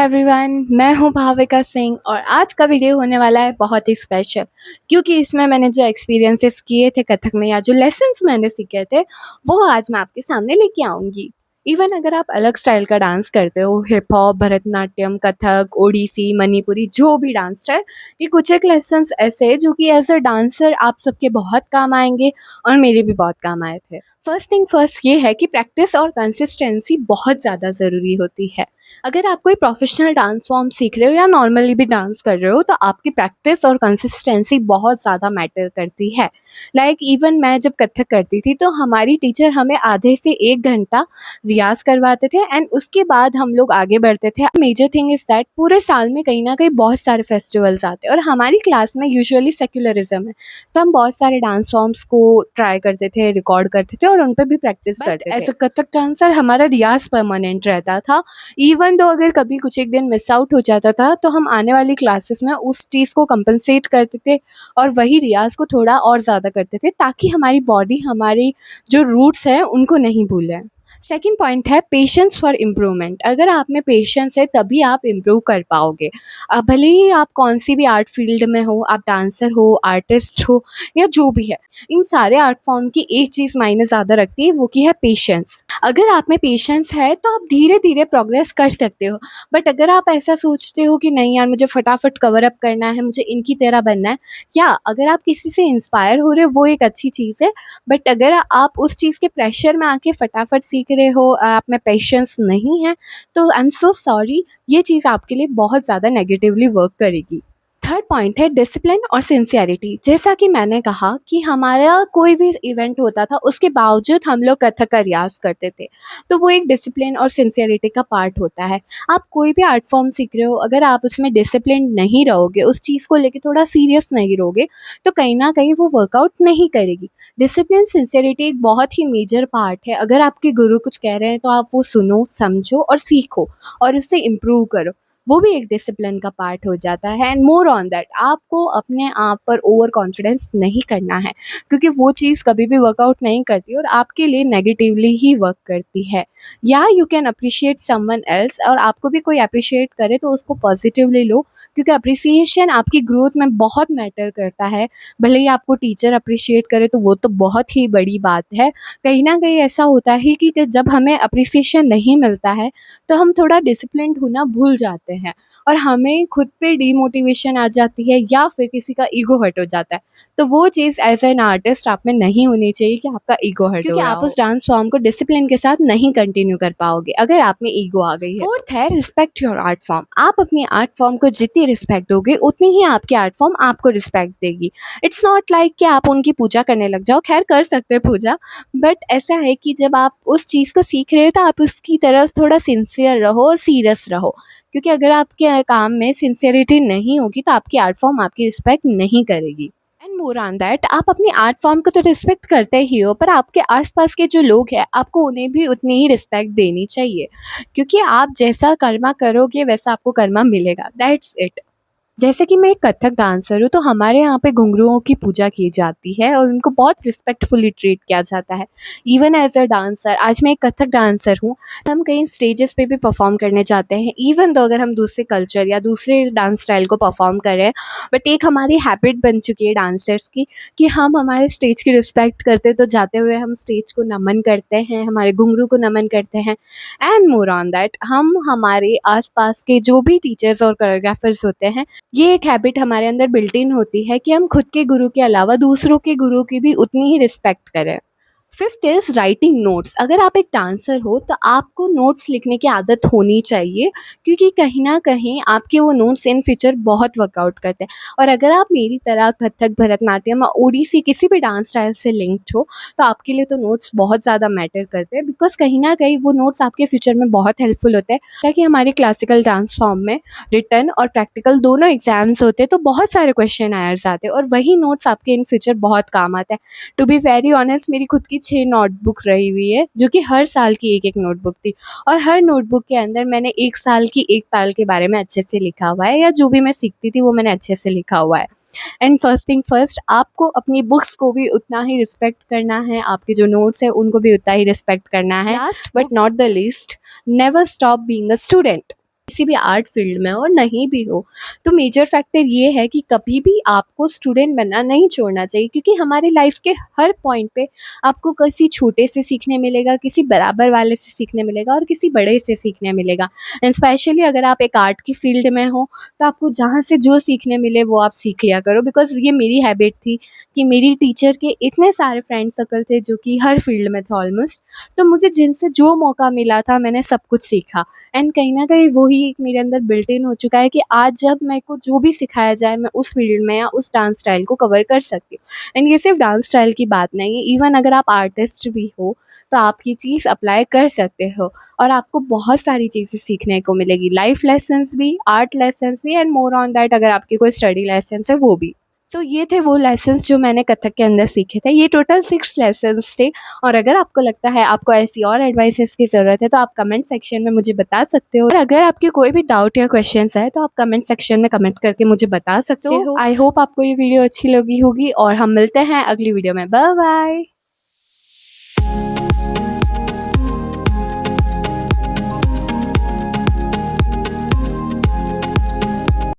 Everyone, मैं हूँ भाविका सिंह और आज का वीडियो होने वाला है बहुत ही स्पेशल क्योंकि इसमें मैंने जो एक्सपीरियंसेस किए थे कथक में या जो लेसन्स मैंने सीखे थे वो आज मैं आपके सामने लेके आऊँगी। इवन अगर आप अलग स्टाइल का डांस करते हो, हिप हॉप, भरतनाट्यम, कथक, ओडिसी, मणिपुरी, जो भी डांस स्टाइल, ये कुछ एक लेसन्स ऐसे हैं जो कि एज अ डांसर आप सबके बहुत काम आएंगे और मेरे भी बहुत काम आए थे। फर्स्ट थिंग फर्स्ट ये है कि प्रैक्टिस और कंसिस्टेंसी बहुत ज़्यादा ज़रूरी होती है। अगर आप कोई प्रोफेशनल डांस फॉर्म सीख रहे हो या नॉर्मली भी डांस कर रहे हो तो आपकी प्रैक्टिस और कंसिस्टेंसी बहुत ज़्यादा मैटर करती है। लाइक इवन मैं जब कथक करती थी तो हमारी टीचर हमें आधे से 1 घंटा रियाज़ करवाते थे एंड उसके बाद हम लोग आगे बढ़ते थे। मेजर थिंग इज़ दैट पूरे साल में कहीं न कहीं बहुत सारे फेस्टिवल्स आते हैं और हमारी क्लास में यूजुअली सेक्युलरिज़्म है, तो हम बहुत सारे डांस फॉर्म्स को ट्राई करते थे, रिकॉर्ड करते थे और उन पे भी प्रैक्टिस करते थे। एज़ अ कथक डांसर हमारा रियाज़ परमानेंट रहता था। इवन दो अगर कभी कुछ एक दिन मिस आउट हो जाता था तो हम आने वाली क्लासेस में उस चीज़ को कंपनसेट करते थे और वही रियाज़ को थोड़ा और ज़्यादा करते थे ताकि हमारी बॉडी हमारी जो रूट्स हैं उनको नहीं भूलें। सेकंड पॉइंट है पेशेंस फॉर इम्प्रूवमेंट। अगर आप में पेशेंस है तभी आप इम्प्रूव कर पाओगे। भले ही आप कौन सी भी आर्ट फील्ड में हो, आप डांसर हो, आर्टिस्ट हो या जो भी है, इन सारे आर्ट फॉर्म की एक चीज़ मायने ज़्यादा रखती है, वो की है पेशेंस। अगर आप में पेशेंस है तो आप धीरे धीरे प्रोग्रेस कर सकते हो। बट अगर आप ऐसा सोचते हो कि नहीं यार मुझे फटाफट कवर अप करना है, मुझे इनकी तरह बनना है, या अगर आप किसी से इंस्पायर हो रहे हो वो एक अच्छी चीज़ है। बट अगर आप उस चीज़ के प्रेशर में आके फटाफट सीख रहे हो, आप में पेशेंस नहीं है, तो आई एम सो सॉरी, ये चीज़ आपके लिए बहुत ज़्यादा नेगेटिवली वर्क करेगी। थर्ड पॉइंट है डिसिप्लिन और सिंसियरिटी। जैसा कि मैंने कहा कि हमारा कोई भी इवेंट होता था उसके बावजूद हम लोग कथक का रियाज़ करते थे, तो वो एक डिसिप्लिन और सिंसियरिटी का पार्ट होता है। आप कोई भी आर्ट फॉर्म सीख रहे हो, अगर आप उसमें डिसिप्लिन नहीं रहोगे, उस चीज़ को लेके थोड़ा सीरियस नहीं रहोगे, तो कहीं न कहीं वो वर्कआउट नहीं करेगी। डिसिप्लिन, सिंसियरिटी एक बहुत ही मेजर पार्ट है। अगर आपके गुरु कुछ कह रहे हैं तो आप वो सुनो, समझो और सीखो और उससे इम्प्रूव करो। वो भी एक डिसिप्लिन का पार्ट हो जाता है। एंड मोर ऑन दैट, आपको अपने आप पर ओवर कॉन्फिडेंस नहीं करना है क्योंकि वो चीज़ कभी भी वर्कआउट नहीं करती और आपके लिए नेगेटिवली ही वर्क करती है। या you can appreciate someone else, और आपको भी कोई अप्रिशिएट करे तो उसको पॉजिटिवली लो क्योंकि अप्रिसिएशन आपकी ग्रोथ में बहुत मैटर करता है। भले ही आपको टीचर अप्रिशिएट करे तो वो तो बहुत ही बड़ी बात है। कहीं ना कहीं ऐसा होता है कि जब हमें अप्रिसिएशन नहीं मिलता है तो हम थोड़ा डिसिप्लिन्ड होना भूल जाते हैं और हमें खुद पे डीमोटिवेशन आ जाती है या फिर किसी का ईगो हर्ट हो जाता है। तो वो चीज़ एज एन आर्टिस्ट आप में नहीं होनी चाहिए कि आपका ईगो हर्ट हो क्योंकि आप उस डांस फॉर्म को डिसिप्लिन के साथ नहीं कंटिन्यू कर पाओगे अगर आप में ईगो आ गई है। फोर्थ है रिस्पेक्ट योर आर्ट फॉर्म। आप अपनी आर्ट फॉर्म को जितनी रिस्पेक्ट दोगे उतनी ही आपकी आर्ट फॉर्म आपको रिस्पेक्ट देगी। इट्स नॉट लाइक कि आप उनकी पूजा करने लग जाओ, खैर कर सकते हैं पूजा, बट ऐसा है कि जब आप उस चीज़ को सीख रहे हो तो आप उसकी तरफ थोड़ा सिंसियर रहो और सीरियस रहो क्योंकि अगर आपके काम में सिंसियरिटी नहीं होगी तो आपकी आर्ट फॉर्म आपकी रिस्पेक्ट नहीं करेगी। एंड मोर ऑन दैट, आप अपनी आर्ट फॉर्म को तो रिस्पेक्ट करते ही हो पर आपके आसपास के जो लोग हैं आपको उन्हें भी उतनी ही रिस्पेक्ट देनी चाहिए क्योंकि आप जैसा कर्मा करोगे वैसा आपको कर्मा मिलेगा। That's it. जैसे कि मैं एक कथक डांसर हूँ तो हमारे यहाँ पे घुंघरुओं की पूजा की जाती है और उनको बहुत रिस्पेक्टफुली ट्रीट किया जाता है। इवन एज अ डांसर, आज मैं एक कथक डांसर हूँ, हम कहीं स्टेजेस पे भी परफॉर्म करने जाते हैं, इवन तो अगर हम दूसरे कल्चर या दूसरे डांस स्टाइल को परफॉर्म कर रहे हैं, बट एक हमारी हैबिट बन चुकी है डांसर्स की कि हम हमारे स्टेज की रिस्पेक्ट करते, तो जाते हुए हम स्टेज को नमन करते हैं, हमारे घुंघरू को नमन करते हैं। एंड मोर ऑन दैट, हम हमारे आसपास के जो भी टीचर्स और कोरियोग्राफर्स होते हैं, ये एक हैबिट हमारे अंदर बिल्ट इन होती है कि हम खुद के गुरु के अलावा दूसरों के गुरु की भी उतनी ही रिस्पेक्ट करें। Fifth is writing notes. अगर आप एक डांसर हो तो आपको नोट्स लिखने की आदत होनी चाहिए क्योंकि कहीं ना कहीं आपके वो नोट्स इन फ्यूचर बहुत वर्कआउट करते हैं। और अगर आप मेरी तरह कथक, भरतनाट्यम और ओडिसी किसी भी डांस स्टाइल से लिंक्ड हो तो आपके लिए तो नोट्स बहुत ज़्यादा मैटर करते हैं बिकॉज कहीं ना कहीं वो नोट्स आपके फ्यूचर में बहुत हेल्पफुल होते हैं। ताकि हमारे क्लासिकल डांस फॉर्म में रिटन और प्रैक्टिकल दोनों एग्जाम्स होते हैं तो बहुत सारे क्वेश्चन आयर्स आते हैं और वही नोट्स आपके इन फ्यूचर बहुत काम आते हैं। टू बी वेरी ऑनेस्ट, मेरी खुद की 6 नोटबुक रही हुई है जो कि हर साल की एक एक नोटबुक थी और हर नोटबुक के अंदर मैंने एक साल की एक ताल के बारे में अच्छे से लिखा हुआ है या जो भी मैं सीखती थी वो मैंने अच्छे से लिखा हुआ है। एंड फर्स्ट थिंग फर्स्ट, आपको अपनी बुक्स को भी उतना ही रिस्पेक्ट करना है, आपके जो नोट्स हैं उनको भी उतना ही रिस्पेक्ट करना है। Last but not the least, never stop being a student. किसी भी आर्ट फील्ड में हो और नहीं भी हो, तो मेजर फैक्टर ये है कि कभी भी आपको स्टूडेंट बनना नहीं छोड़ना चाहिए, क्योंकि हमारी लाइफ के हर पॉइंट पे आपको किसी छोटे से सीखने मिलेगा, किसी बराबर वाले से सीखने मिलेगा और किसी बड़े से सीखने मिलेगा। एंड स्पेशली अगर आप एक आर्ट की फील्ड में हो, तो आपको जहाँ से जो सीखने मिले वो आप सीख लिया करो। बिकॉज़ ये मेरी हैबिट थी कि मेरी टीचर के इतने सारे फ्रेंड सर्कल थे जो कि हर फील्ड में थे ऑलमोस्ट, तो मुझे जिनसे जो मौका मिला था मैंने सब कुछ सीखा। एंड कहीं न कहीं वही एक मेरे अंदर बिल्ट इन हो चुका है कि आज जब मेरे को जो भी सिखाया जाए मैं उस फील्ड में या उस डांस स्टाइल को कवर कर सकती हूँ। एंड ये सिर्फ डांस स्टाइल की बात नहीं है, इवन अगर आप आर्टिस्ट भी हो तो आप ये चीज़ अप्लाई कर सकते हो और आपको बहुत सारी चीज़ें सीखने को मिलेगी, लाइफ लेसन्स भी, आर्ट लेसन्स भी एंड मोर ऑन दैट अगर आपकी कोई स्टडी लेसन्स है वो भी। सो ये थे वो लेसन्स जो मैंने कथक के अंदर सीखे थे। ये टोटल 6 लेसन्स थे और अगर आपको लगता है आपको ऐसी और एडवाइसेस की ज़रूरत है तो आप कमेंट सेक्शन में मुझे बता सकते हो, और अगर आपके कोई भी डाउट या क्वेश्चंस है तो आप कमेंट सेक्शन में कमेंट करके मुझे बता सकते हो। आई होप आपको ये वीडियो अच्छी लगी होगी और हम मिलते हैं अगली वीडियो में। Bye bye.